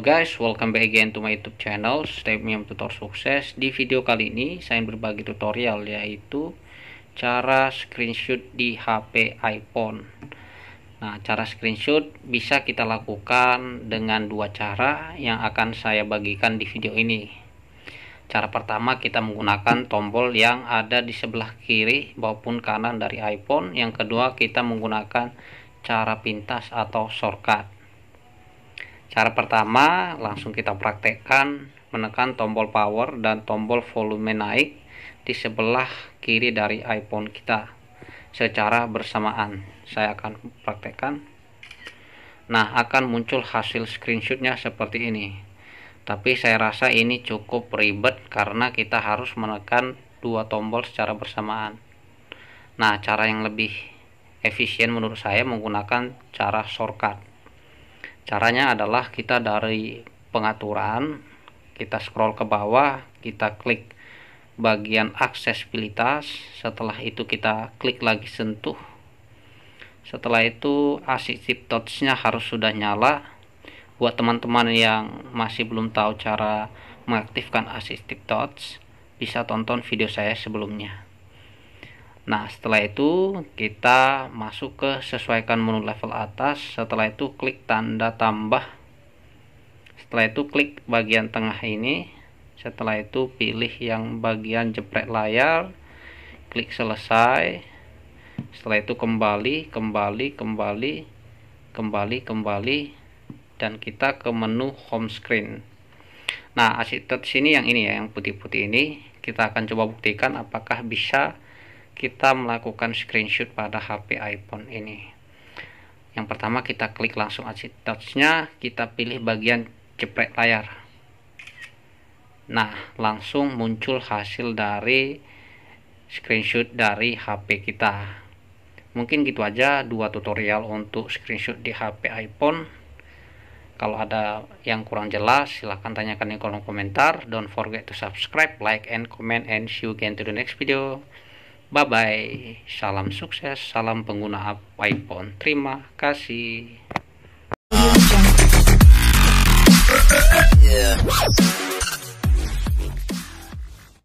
guys, welcome back again to my YouTube channel Step Miam Tutor Sukses. Di video kali ini saya berbagi tutorial, yaitu cara screenshot di HP iPhone. Nah, cara screenshot bisa kita lakukan dengan dua cara yang akan saya bagikan di video ini. Cara pertama, kita menggunakan tombol yang ada di sebelah kiri maupun kanan dari iPhone. Yang kedua, kita menggunakan cara pintas atau shortcut. Cara pertama, langsung kita praktekkan menekan tombol power dan tombol volume naik di sebelah kiri dari iPhone kita secara bersamaan. Saya akan praktekkan. Nah, akan muncul hasil screenshotnya seperti ini. Tapi saya rasa ini cukup ribet karena kita harus menekan dua tombol secara bersamaan. Nah, cara yang lebih efisien menurut saya menggunakan cara shortcut. Caranya adalah kita dari pengaturan, kita scroll ke bawah, kita klik bagian aksesibilitas, setelah itu kita klik lagi sentuh. Setelah itu assistive touch-nya harus sudah nyala. Buat teman-teman yang masih belum tahu cara mengaktifkan assistive touch, bisa tonton video saya sebelumnya. Nah, setelah itu kita masuk ke sesuaikan menu level atas. Setelah itu klik tanda tambah. Setelah itu klik bagian tengah ini. Setelah itu pilih yang bagian jeprek layar, klik selesai. Setelah itu kembali dan kita ke menu home screen. Nah, assistive sini yang ini ya, yang putih-putih ini. Kita akan coba buktikan apakah bisa kita melakukan screenshot pada HP iPhone ini. Yang pertama, kita klik langsung assistive touch-nya, kita pilih bagian jeprek layar. Nah, langsung muncul hasil dari screenshot dari HP kita. Mungkin gitu aja dua tutorial untuk screenshot di HP iPhone. Kalau ada yang kurang jelas, silahkan tanyakan di kolom komentar. Don't forget to subscribe, like, and comment, and see you again to the next video. Bye bye, salam sukses, salam pengguna iPhone. Terima kasih.